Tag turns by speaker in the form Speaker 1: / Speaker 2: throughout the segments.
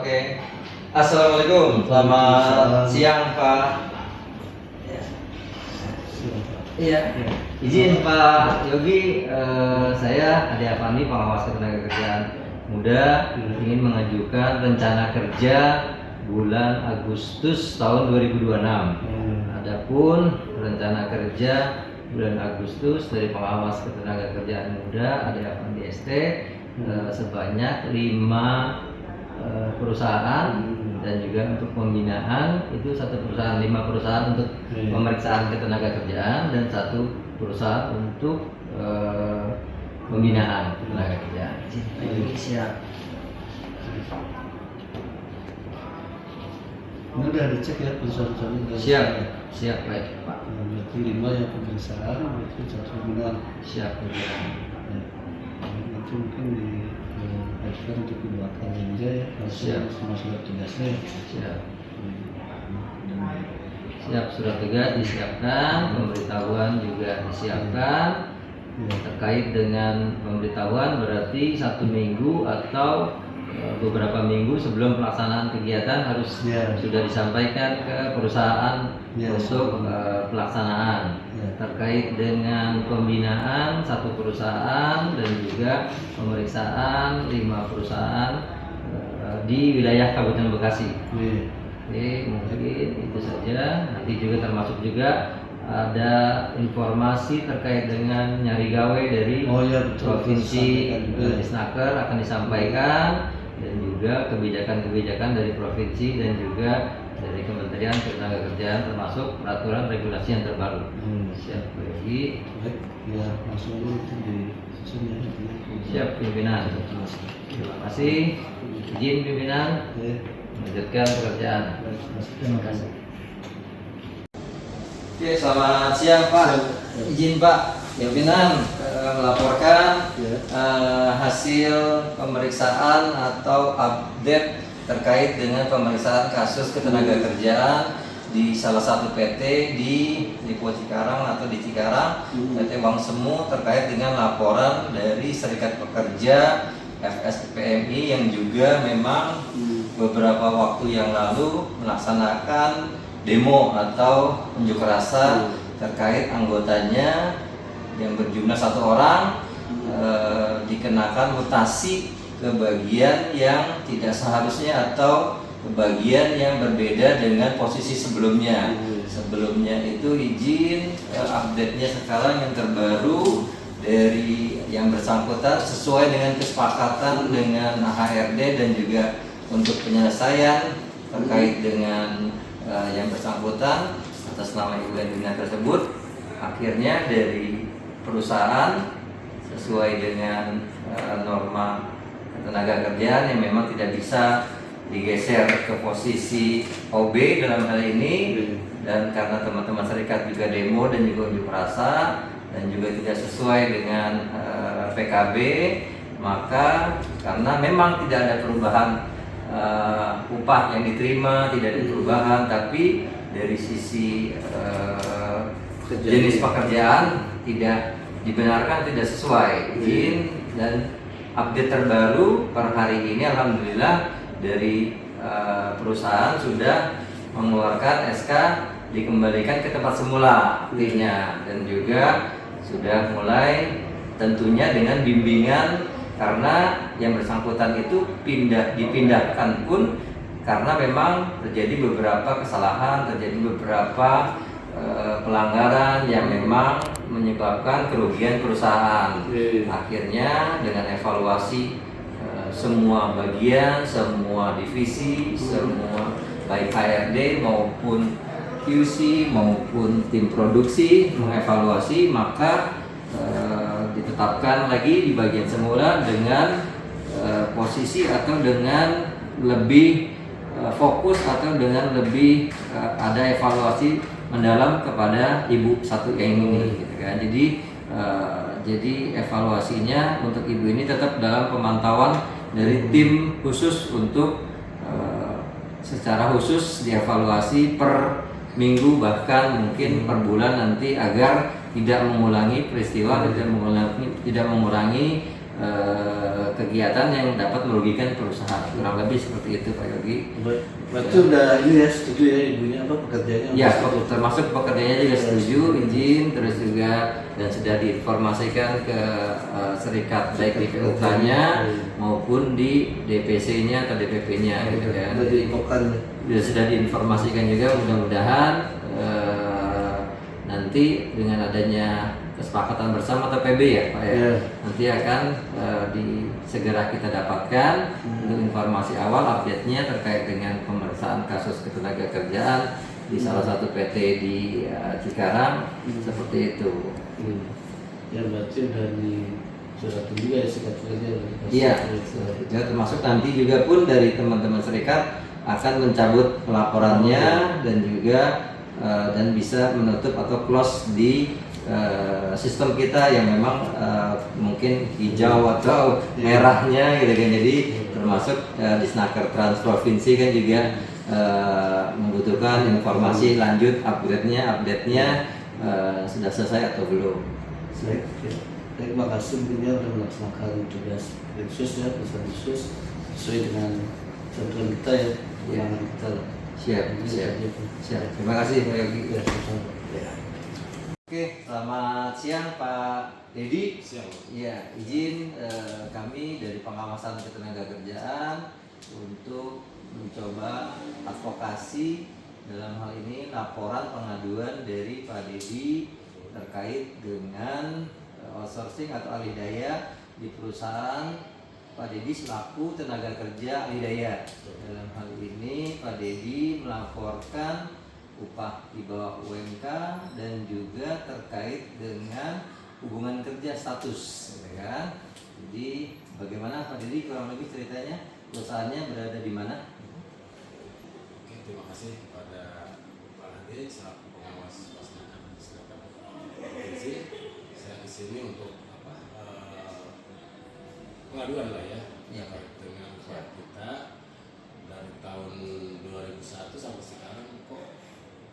Speaker 1: Oke. Assalamualaikum. Selamat siang, Pak. Iya. Izin Pak Yogi, saya Ade Afandi, pengawas ketenagakerjaan muda, ingin mengajukan rencana kerja bulan Agustus tahun 2026. Adapun rencana kerja bulan Agustus dari pengawas ketenagakerjaan muda Ade Afandi ST sebanyak 5 perusahaan dan juga untuk pembinaan itu 1 perusahaan, 5 perusahaan untuk pemeriksaan ketenagakerjaan dan 1 perusahaan untuk pembinaan ketenagakerjaan. Siap.
Speaker 2: Ini udah dicek ya perusahaan-perusahaan.
Speaker 1: Siap baik Pak.
Speaker 2: Berarti 5 yang pemeriksaan, berarti 1 pembinaan.
Speaker 1: Siap pembinaan.
Speaker 2: Nanti mungkin diajukan untuk dibuatkan aja ya.
Speaker 1: Siap.
Speaker 2: Semua surat tugasnya.
Speaker 1: Siap, surat tugas disiapkan, pemberitahuan juga disiapkan. Terkait dengan pemberitahuan berarti 1 minggu atau beberapa minggu sebelum pelaksanaan kegiatan harus sudah disampaikan ke perusahaan untuk pelaksanaan. Terkait dengan pembinaan 1 perusahaan dan juga pemeriksaan 5 perusahaan di wilayah Kabupaten Bekasi. Oke, mungkin itu saja. Nanti juga termasuk juga ada informasi terkait dengan nyari gawe dari provinsi Disnaker akan disampaikan, dan juga kebijakan-kebijakan dari provinsi dan juga dari Kementerian Ketenagakerjaan termasuk peraturan regulasi yang terbaru. Siap bagi.
Speaker 2: Baik, ya langsung itu disusun ya.
Speaker 1: Siap pimpinan. Terima kasih. Izin pimpinan melanjutkan pekerjaan.
Speaker 2: Terima kasih.
Speaker 1: Oke, selamat siang Pak. Izin Pak, pimpinan melaporkan hasil pemeriksaan atau update terkait dengan pemeriksaan kasus ketenagakerjaan di salah satu PT di Lipo Cikarang atau di Cikarang, PT Wang Semu, terkait dengan laporan dari Serikat Pekerja FSPMI yang juga memang beberapa waktu yang lalu melaksanakan demo atau unjuk rasa terkait anggotanya yang berjumlah 1 orang dikenakan mutasi ke bagian yang tidak seharusnya atau ke bagian yang berbeda dengan posisi sebelumnya. Sebelumnya itu izin update-nya sekarang yang terbaru dari yang bersangkutan sesuai dengan kesepakatan dengan HRD dan juga untuk penyelesaian terkait dengan yang bersangkutan atas nama Ibu Edwina tersebut, akhirnya dari perusahaan sesuai dengan norma ketenagakerjaan yang memang tidak bisa digeser ke posisi OB dalam hal ini, dan karena teman-teman serikat juga demo dan juga unjuk rasa dan juga tidak sesuai dengan PKB, maka karena memang tidak ada perubahan upah yang diterima, tidak ada perubahan, tapi dari sisi jenis pekerjaan tidak dibenarkan, tidak sesuai izin. Dan update terbaru per hari ini alhamdulillah dari perusahaan sudah mengeluarkan SK dikembalikan ke tempat semula artinya, dan juga sudah mulai tentunya dengan bimbingan, karena yang bersangkutan itu dipindahkan pun karena memang terjadi beberapa kesalahan, terjadi beberapa pelanggaran yang memang menyebabkan kerugian perusahaan. Akhirnya dengan evaluasi semua bagian, semua divisi, semua baik HRD maupun QC maupun tim produksi mengevaluasi, maka ditetapkan lagi di bagian semula dengan posisi atau dengan lebih fokus atau dengan lebih ada evaluasi mendalam kepada ibu satu yang ini, gitu kan. Jadi evaluasinya untuk ibu ini tetap dalam pemantauan dari tim khusus untuk secara khusus dievaluasi per minggu, bahkan mungkin per bulan nanti, agar tidak mengulangi peristiwa, tidak mengurangi kegiatan yang dapat merugikan perusahaan. Kurang lebih seperti itu Pak Yogi.
Speaker 2: Berarti udah ini ya setuju ya ibunya apa pekerjaannya?
Speaker 1: Ya, termasuk pekerjaannya juga setuju, izin, terus juga dan sudah diinformasikan ke serikat baik di PUK-nya maupun di DPC-nya atau DPP-nya gitu kan. Sudah diinformasikan juga, mudah-mudahan nanti dengan adanya kesepakatan bersama atau PB ya Pak ya, nanti akan segera kita dapatkan untuk informasi awal update-nya terkait dengan pemeriksaan kasus ketenagakerjaan di salah satu PT di Cikarang seperti itu.
Speaker 2: Ya berarti udah surat juga ya serikat kerja.
Speaker 1: Iya, termasuk nanti juga pun dari teman-teman serikat akan mencabut pelaporannya dan juga dan bisa menutup atau close di sistem kita yang memang mungkin hijau atau merahnya gitu kan. Jadi termasuk di Snaker Trans Provinsi kan juga membutuhkan informasi lanjut update-nya sudah selesai atau belum.
Speaker 2: Terima kasih Bunya sudah melaksanakan tugas khusus ya, perusahaan khusus sesuai dengan ketentuan kita ya, kewenangan kita.
Speaker 1: Siap. Terima kasih Pak Yogi. Oke, selamat siang Pak Dedi.
Speaker 3: Siang.
Speaker 1: Ya, izin kami dari pengawasan ketenagakerjaan untuk mencoba advokasi dalam hal ini laporan pengaduan dari Pak Dedi terkait dengan outsourcing atau alih daya di perusahaan Pak Dedi selaku tenaga kerja alih daya. Dalam hal ini Pak Dedi melaporkan upah di bawah UMK dan juga terkait dengan hubungan kerja status, gitu kan? Jadi bagaimana Pak Dedi kurang lebih ceritanya perusahaannya berada di mana?
Speaker 3: Oke, terima kasih kepada Pak Ade selaku pengawas pelaksana selatan provinsi. Saya di sini untuk pengaduan lah ya, terkait dengan proyek kita dari tahun 2001 sampai sekarang kok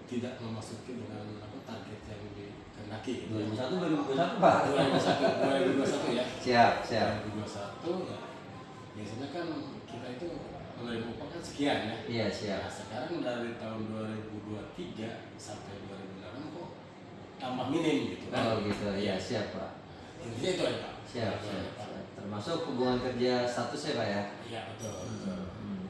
Speaker 3: tidak memasuki dengan target yang dikehendaki.
Speaker 1: 2021 Pak.
Speaker 3: 2021 ya.
Speaker 1: Siap.
Speaker 3: 2021 ya. Biasanya kan kita itu menerima upah kan sekian ya.
Speaker 1: Iya, siap.
Speaker 3: Nah, sekarang dari tahun 2023 sampai 2026 kok tambah minim gitu kan.
Speaker 1: Oh gitu, ya siap Pak.
Speaker 3: Intinya itu aja Pak.
Speaker 1: Siap. Termasuk hubungan kerja status ya Pak ya?
Speaker 3: Iya betul.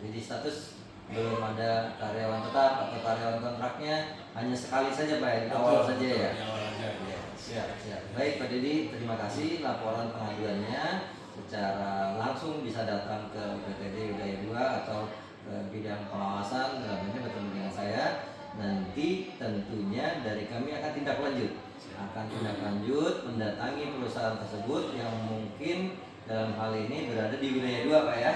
Speaker 1: Jadi status belum ada karyawan tetap atau karyawan kontraknya hanya sekali saja Pak ya, di awal saja ya?
Speaker 3: Di awal aja ya.
Speaker 1: Siap. Baik Pak Dedi, terima kasih laporan pengaduannya secara langsung bisa datang ke PTD Udaya 2 atau ke bidang pengawasan dalam ini bertemu dengan saya. Nanti tentunya dari kami akan tindak lanjut mendatangi perusahaan tersebut yang mungkin dalam hal ini berada di wilayah 2 Pak ya.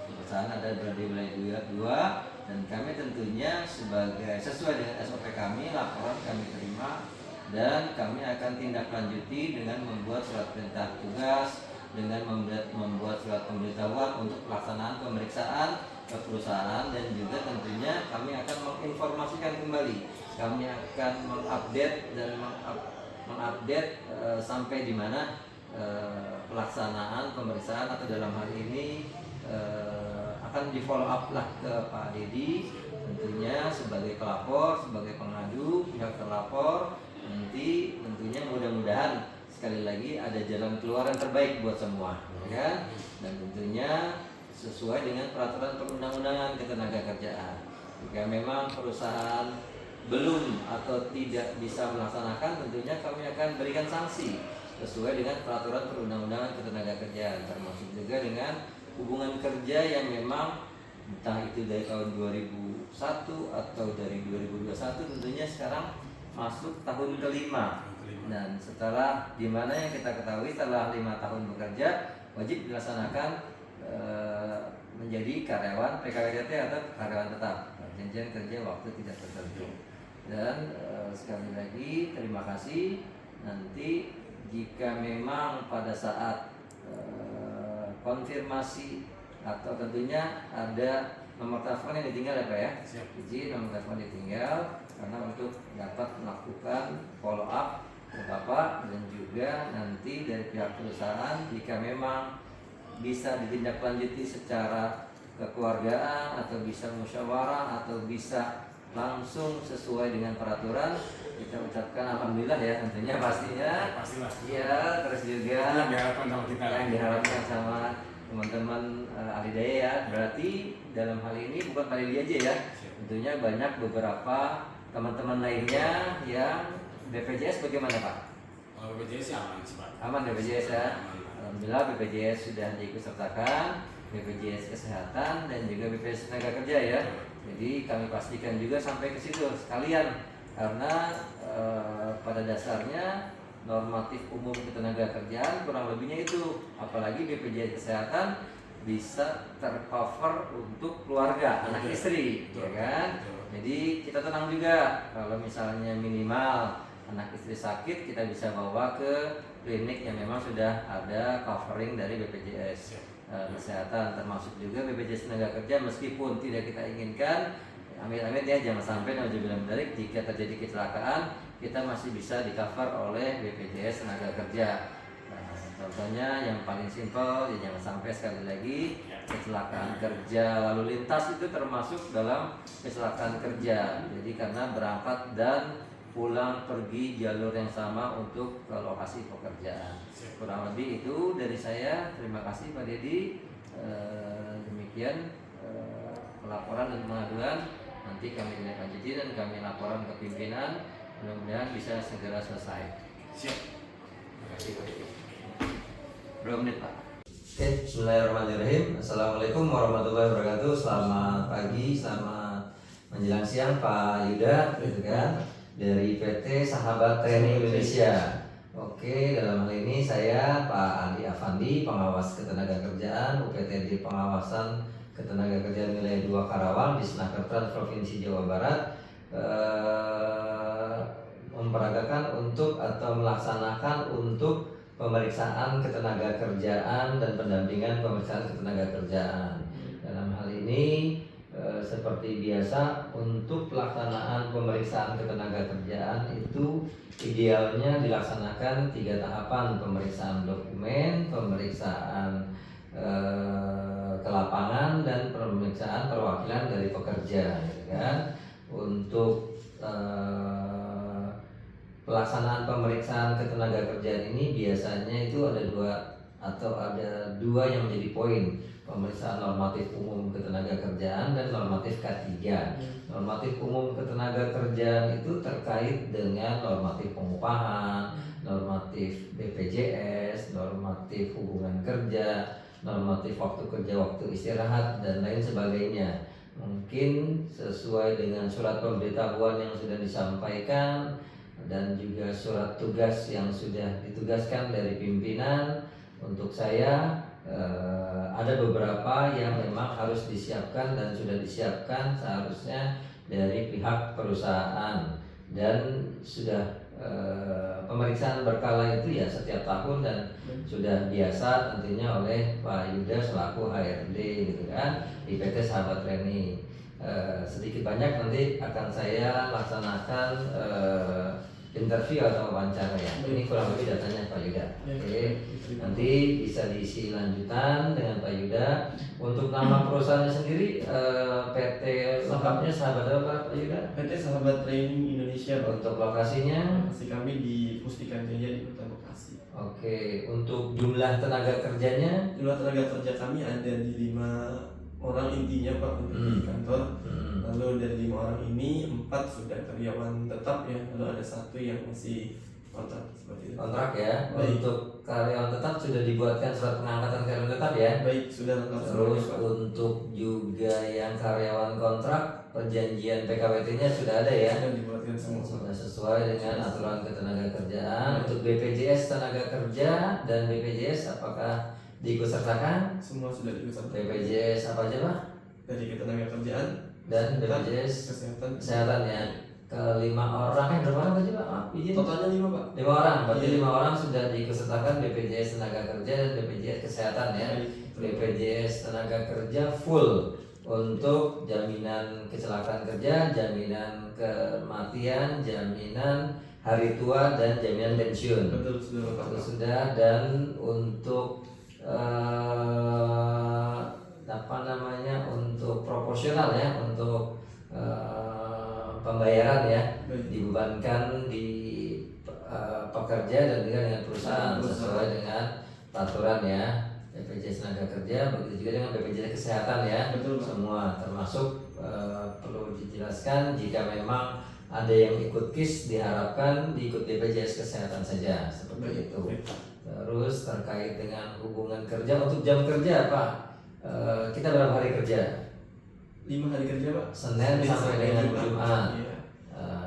Speaker 1: Perusahaan ada berada di wilayah 2 dan kami tentunya sesuai dengan SOP kami, laporan kami terima dan kami akan tindak lanjuti dengan membuat surat perintah tugas, dengan membuat surat pemberitahuan untuk pelaksanaan pemeriksaan ke perusahaan dan juga tentunya kami akan menginformasikan kembali, kami akan mengupdate sampai di mana pelaksanaan pemeriksaan atau dalam hal ini akan di follow up lah ke Pak Dedi tentunya sebagai pelapor, sebagai pengadu pihak terlapor. Nanti tentunya mudah-mudahan sekali lagi ada jalan keluar yang terbaik buat semua, ya. Dan tentunya sesuai dengan peraturan perundang-undangan ketenagakerjaan. Jika memang perusahaan belum atau tidak bisa melaksanakan, tentunya kami akan berikan sanksi sesuai dengan peraturan perundang-undangan ketenagakerjaan, termasuk juga dengan hubungan kerja yang memang entah itu dari tahun 2001 atau dari 2021 tentunya sekarang masuk tahun kelima. Dan setelah dimana yang kita ketahui setelah 5 tahun bekerja wajib dilaksanakan menjadi karyawan PKWDT atau karyawan tetap, perjanjian kerja waktu tidak tertentu. Dan sekali lagi terima kasih. Nanti jika memang pada saat konfirmasi atau tentunya ada nomor telepon yang ditinggal ya Pak ya. Izin nomor telepon ditinggal karena untuk dapat melakukan follow up ke Bapak, dan juga nanti dari pihak perusahaan jika memang bisa ditindaklanjuti secara kekeluargaan atau bisa musyawarah atau bisa langsung sesuai dengan peraturan, kita ucapkan alhamdulillah ya tentunya pastinya.
Speaker 3: Pastilah.
Speaker 1: Ya, terus juga
Speaker 3: Yang diharapkan sama kita.
Speaker 1: yang diharapkan sama teman-teman ahli daya ya. Berarti dalam hal ini bukan Pak Dedi aja ya. Tentunya banyak beberapa teman-teman lainnya yang BPJS bagaimana Pak?
Speaker 3: Kalau BPJS sih aman sih Pak.
Speaker 1: Aman BPJS ya.
Speaker 3: Aman.
Speaker 1: Alhamdulillah BPJS sudah diikutsertakan, BPJS Kesehatan dan juga BPJS Tenaga Kerja ya. Jadi kami pastikan juga sampai ke situ sekalian karena pada dasarnya normatif umum ketenaga kerjaan kurang lebihnya itu, apalagi BPJS Kesehatan bisa tercover untuk keluarga, anak istri, ya kan? Jadi kita tenang juga kalau misalnya minimal anak istri sakit kita bisa bawa ke klinik yang memang sudah ada covering dari BPJS Kesehatan, termasuk juga BPJS Tenaga Kerja meskipun tidak kita inginkan, amit-amit ya jangan sampai nauzubillah min dzalik, jika terjadi kecelakaan kita masih bisa di cover oleh BPJS Tenaga Kerja. Nah, contohnya yang paling simpel ya jangan sampai sekali lagi kecelakaan kerja lalu lintas itu termasuk dalam kecelakaan kerja. Jadi karena berangkat dan pulang pergi jalur yang sama untuk ke lokasi pekerjaan. Kurang lebih itu dari saya. Terima kasih Pak Dedi. Demikian pelaporan dan pengaduan. Nanti kami tindak lanjuti dan kami laporan ke pimpinan. Mudah-mudahan bisa segera selesai.
Speaker 3: Siap.
Speaker 1: Terima kasih Pak Dedi. Berapa menit Pak? Oke, bismillahirrahmanirrahim. Assalamualaikum warahmatullahi wabarakatuh. Selamat pagi, selamat menjelang siang Pak Yuda, gitu kan? Dari PT Sahabat Training Indonesia. Oke, dalam hal ini saya Pak Andi Afandi, pengawas ketenagakerjaan UPTD Pengawasan Ketenagakerjaan Wilayah 2 Karawang di Senakerta Provinsi Jawa Barat, memperagakan untuk atau melaksanakan untuk pemeriksaan ketenagakerjaan dan pendampingan pemeriksaan ketenagakerjaan. Dalam hal ini seperti biasa untuk pelaksanaan pemeriksaan ketenagakerjaan itu idealnya dilaksanakan 3 tahapan: pemeriksaan dokumen, pemeriksaan ke lapangan, dan pemeriksaan perwakilan dari pekerja, gitu kan. Untuk pelaksanaan pemeriksaan ketenagakerjaan ini biasanya itu ada dua yang menjadi poin: pemeriksaan normatif umum ketenagakerjaan dan normatif K3. Normatif umum ketenagakerjaan itu terkait dengan normatif pengupahan, normatif BPJS, normatif hubungan kerja, normatif waktu kerja, waktu istirahat, dan lain sebagainya. Mungkin sesuai dengan surat pemberitahuan yang sudah disampaikan dan juga surat tugas yang sudah ditugaskan dari pimpinan, untuk saya ada beberapa yang memang harus disiapkan dan sudah disiapkan seharusnya dari pihak perusahaan, dan sudah pemeriksaan berkala itu ya setiap tahun dan sudah biasa tentunya oleh Pak Yuda selaku HRD, gitu kan, di PT Sahabat Training. Sedikit banyak nanti akan saya laksanakan interview atau wawancara ya. Ini kurang lebih datanya Pak Yuda. Oke. Nanti bisa diisi lanjutan dengan Pak Yuda. Untuk nama perusahaannya sendiri PT lengkapnya Sahabat apa Pak Yuda?
Speaker 4: PT Sahabat Training Indonesia.
Speaker 1: Untuk lokasinya?
Speaker 4: Lokasi kami di Pustika Jaya di Kota Bekasi.
Speaker 1: Oke. Untuk jumlah tenaga kerjanya?
Speaker 4: Jumlah tenaga kerja kami ada di 5 orang intinya Pak untuk di kantor. Lalu dari 5 orang ini 4 sudah karyawan tetap ya, lalu ada 1 yang masih kontrak seperti itu.
Speaker 1: Kontrak ya.
Speaker 4: Baik.
Speaker 1: Untuk karyawan tetap sudah dibuatkan surat pengangkatan karyawan tetap ya.
Speaker 4: Baik, sudah lengkap
Speaker 1: Terus
Speaker 4: semuanya, Pak.
Speaker 1: untuk juga yang karyawan kontrak, perjanjian PKWT-nya sudah ada ya.
Speaker 4: Sudah dibuatkan semua.
Speaker 1: Sudah sesuai dengan aturan ketenagakerjaan. Untuk BPJS tenaga kerja dan BPJS apakah diikutsertakan?
Speaker 4: Semua sudah diikutsertakan.
Speaker 1: BPJS apa aja Pak?
Speaker 4: Dari ketenagakerjaan
Speaker 1: Dan BPJS
Speaker 4: kesehatan.
Speaker 1: kesehatan ya. Ke 5 orang, berapa orang tadi Pak? Maaf, izin.
Speaker 4: Totalnya 5 Pak.
Speaker 1: 5 orang, berarti
Speaker 4: Iya.
Speaker 1: 5 orang sudah diikutsertakan BPJS tenaga kerja dan BPJS kesehatan ya. BPJS tenaga kerja full untuk jaminan kecelakaan kerja, jaminan kematian, jaminan hari tua dan jaminan pensiun.
Speaker 4: Betul, sudah lengkap.
Speaker 1: Itu sudah. Dan untuk untuk proporsional ya, untuk pembayaran ya,
Speaker 4: Baik.
Speaker 1: dibebankan di pekerja dan juga dengan perusahaan sesuai dengan peraturan ya, BPJS Tenaga Kerja, begitu juga dengan BPJS Kesehatan ya.
Speaker 4: Betul, Pak.
Speaker 1: Semua termasuk perlu dijelaskan jika memang ada yang ikut KIS diharapkan diikut BPJS Kesehatan saja seperti
Speaker 4: Baik,
Speaker 1: itu.
Speaker 4: baik.
Speaker 1: Terus terkait dengan hubungan kerja, untuk jam kerja Pak, kita berapa hari kerja?
Speaker 4: 5 hari kerja, Pak.
Speaker 1: Senin sampai dengan Jumat.
Speaker 4: Iya.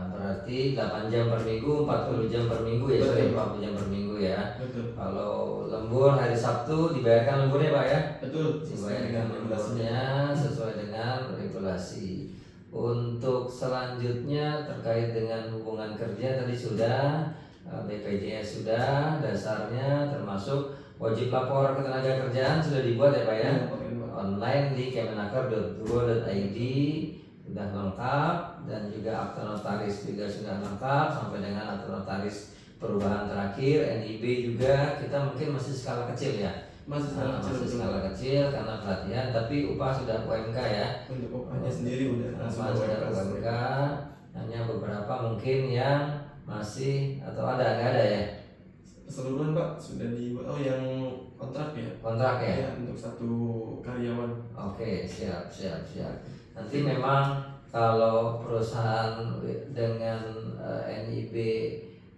Speaker 1: Berarti 8 jam per minggu, 40 jam per minggu ya,
Speaker 4: Betul.
Speaker 1: 40 jam per minggu ya.
Speaker 4: Betul.
Speaker 1: Kalau lembur hari Sabtu dibayarkan lemburnya Pak ya?
Speaker 4: Betul. Sesuai dengan
Speaker 1: Dibayarkan
Speaker 4: regulasinya.
Speaker 1: lemburnya sesuai dengan regulasi. Untuk selanjutnya terkait dengan hubungan kerja tadi sudah, BPJS sudah, dasarnya termasuk wajib lapor ketenagakerjaan sudah dibuat ya Pak ya? Online di kemenaker.go.id sudah lengkap, dan juga akte notaris juga sudah lengkap sampai dengan akte notaris perubahan terakhir. NIB juga kita mungkin masih skala kecil ya,
Speaker 4: Masih skala kecil,
Speaker 1: masih
Speaker 4: betul.
Speaker 1: skala kecil karena pelatihan, tapi upah sudah UMK ya.
Speaker 4: Untuk upahnya sendiri udah
Speaker 1: Upah sudah UMK, hanya beberapa mungkin yang masih atau ada, nggak ada ya
Speaker 4: Keseluruhan, Pak, sudah dibuat. Oh, yang kontrak ya?
Speaker 1: kontrak ya.
Speaker 4: Ya, untuk satu karyawan.
Speaker 1: Oke, siap. Nanti memang kalau perusahaan dengan NIB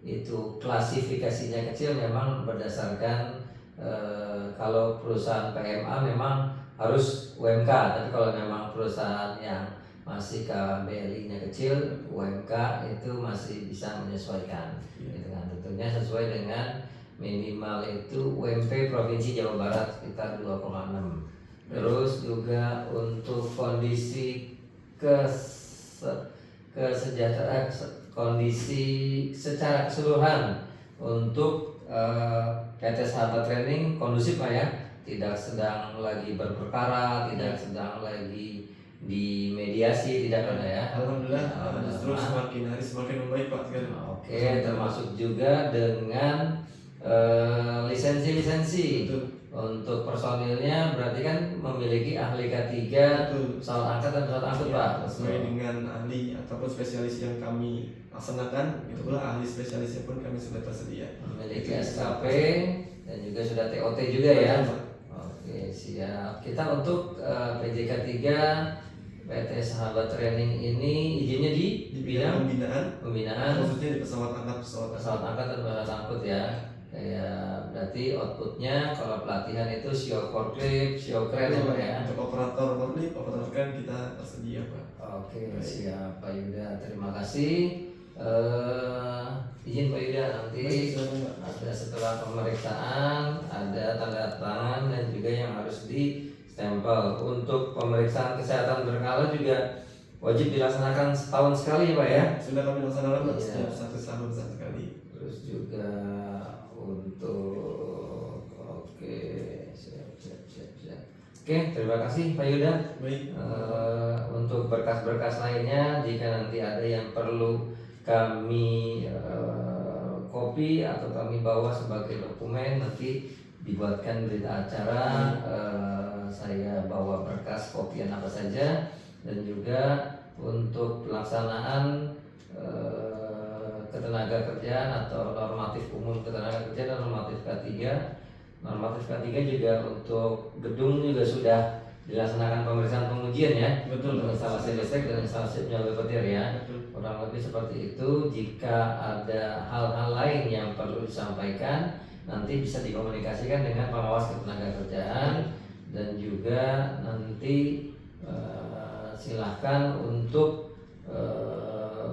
Speaker 1: itu klasifikasinya kecil, memang berdasarkan kalau perusahaan PMA memang harus UMK, tapi kalau memang perusahaan yang masih KBLI-nya kecil, UMK itu masih bisa menyesuaikan. Gitu kan. Tentunya sesuai dengan minimal itu UMP Provinsi Jawa Barat sekitar 2,6. Terus juga untuk kondisi kesejahteraan, kondisi secara keseluruhan untuk PT Sahabat Training kondusif Pak ya, tidak sedang lagi berperkara, tidak sedang lagi di mediasi, tidak ada ya.
Speaker 4: Alhamdulillah,
Speaker 1: Alhamdulillah.
Speaker 4: justru semakin hari semakin membaik, Pak, sekarang.
Speaker 1: Oke, termasuk juga dengan lisensi
Speaker 4: Betul.
Speaker 1: untuk personilnya, berarti kan memiliki ahli K3
Speaker 4: Betul.
Speaker 1: pesawat angkat dan pesawat angkut
Speaker 4: Ya,
Speaker 1: Pak.
Speaker 4: sesuai dengan ahli ataupun spesialis yang kami laksanakan, itu pula ahli spesialisnya pun kami sudah tersedia.
Speaker 1: Memiliki SKP dan juga sudah TOT juga ya.
Speaker 4: Betul, Pak.
Speaker 1: Oke, siap. Kita untuk PJK 3 PT Sahabat Training ini izinnya di bidang pembinaan
Speaker 4: khususnya di pesawat angkat,
Speaker 1: pesawat angkat dan pesawat angkut ya. Kayak berarti outputnya kalau pelatihan itu show forklift, show crane ya Pak ya.
Speaker 4: Untuk operator forklift, operator crane kita tersedia, Pak.
Speaker 1: Oke, siap Pak Yuda. Terima kasih. Izin Pak Yuda, nanti ada setelah pemeriksaan ada tanda tangan dan juga yang harus di stempel. Untuk pemeriksaan kesehatan berkala juga wajib dilaksanakan setahun sekali Pak ya.
Speaker 4: Sudah kami laksanakan, Pak,
Speaker 1: Iya.
Speaker 4: setiap 1 tahun sekali.
Speaker 1: Terus juga untuk siap. Oke, terima kasih Pak Yuda.
Speaker 4: Baik.
Speaker 1: Untuk berkas-berkas lainnya, jika nanti ada yang perlu kami copy atau kami bawa sebagai dokumen, nanti dibuatkan berita acara. Saya bawa berkas kopian apa saja, dan juga untuk pelaksanaan ketenaga kerjaan atau normatif umum ketenaga kerjaan dan normatif K3. Normatif K3 juga untuk gedung juga sudah dilaksanakan pemeriksaan pengujian ya.
Speaker 4: Betul.
Speaker 1: Untuk instalasi listrik dan instalasi penyalur petir ya.
Speaker 4: Betul.
Speaker 1: Kurang lebih seperti itu. Jika ada hal-hal lain yang perlu disampaikan, nanti bisa dikomunikasikan dengan pengawas ketenaga kerjaan, dan juga nanti silahkan untuk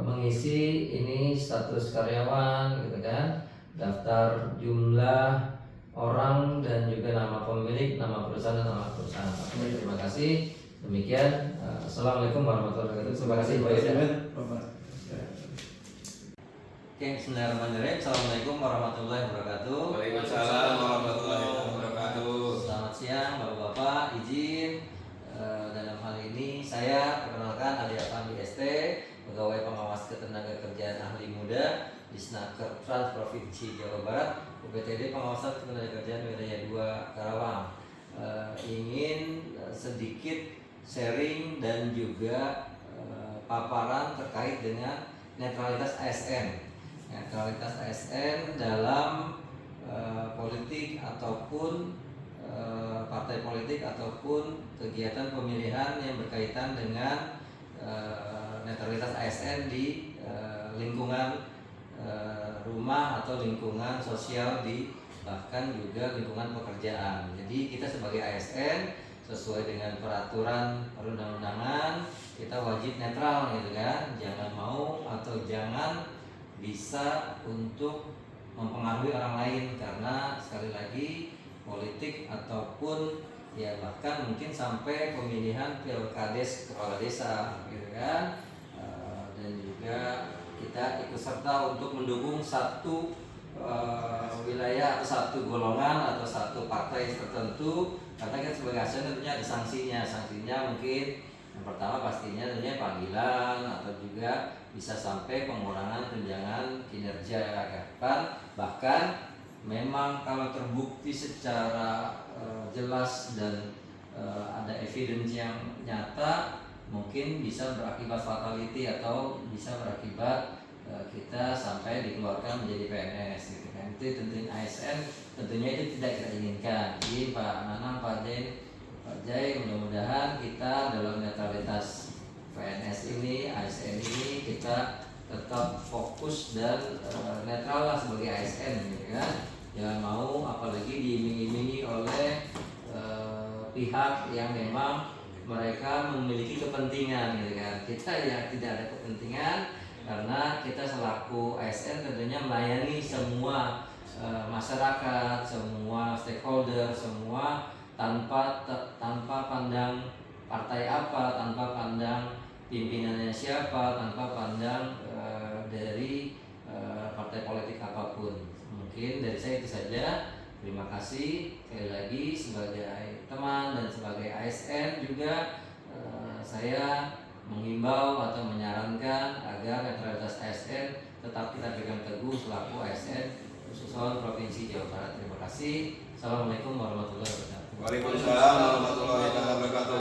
Speaker 1: mengisi ini status karyawan gitu kan, daftar jumlah orang dan juga nama pemilik, nama perusahaan dan nama perusahaan. Terima kasih. Demikian. Assalamualaikum warahmatullahi wabarakatuh. Terima kasih Pak Yuda. Oke, bismillahirrahmanirrahim. Assalamualaikum warahmatullahi wabarakatuh.
Speaker 3: Waalaikumsalam warahmatullahi wabarakatuh.
Speaker 1: Selamat siang Bapak-Bapak, izin dalam hal ini saya perkenalkan Ali Afandi ST, pegawai pengawas ketenaga kerjaan ahli muda di Disnaker Trans Provinsi Jawa Barat, UPTD Pengawasan Ketenagakerjaan Wilayah 2 Karawang. Ingin sedikit sharing dan juga paparan terkait dengan netralitas ASN. Netralitas ASN dalam politik ataupun partai politik ataupun kegiatan pemilihan yang berkaitan dengan netralitas ASN di lingkungan rumah atau lingkungan sosial, di bahkan juga lingkungan pekerjaan. Jadi kita sebagai ASN sesuai dengan peraturan perundang-undangan kita wajib netral gitu kan, jangan mau atau jangan bisa untuk mempengaruhi orang lain, karena sekali lagi politik ataupun ya bahkan mungkin sampai pemilihan pilkades kepala desa gitu kan, dan juga kita ikut serta untuk mendukung satu wilayah atau satu golongan atau satu partai tertentu, karena kita sebagai ASN tentunya ada sanksinya mungkin yang pertama pastinya tentunya panggilan atau juga bisa sampai pengurangan tunjangan kinerja kan. Bahkan memang kalau terbukti secara jelas dan ada evidence yang nyata, mungkin bisa berakibat fatality atau bisa berakibat kita sampai dikeluarkan menjadi PNS gitu kan. Itu tentunya ASN tentunya itu tidak kita inginkan. Jadi Pak Nanang, Pak Jai, mudah-mudahan kita dalam netralitas PNS ini, ASN ini kita tetap fokus dan netral lah sebagai ASN gitu kan. Jangan mau apalagi diiming-imingi oleh pihak yang memang mereka memiliki kepentingan gitu kan. Kita ya tidak ada kepentingan, karena kita selaku ASN tentunya melayani semua masyarakat, semua stakeholder, semua tanpa pandang partai apa, tanpa pandang pimpinannya siapa, tanpa pandang dari partai politik apapun. Mungkin dari saya itu saja. Terima kasih sekali lagi sebagai teman dan sebagai ASN juga saya menghimbau atau menyarankan agar netralitas ASN tetap kita pegang teguh selaku ASN khususnya Provinsi Jawa Barat. Terima kasih. Assalamualaikum warahmatullahi wabarakatuh.
Speaker 5: Waalaikumsalam warahmatullahi wabarakatuh.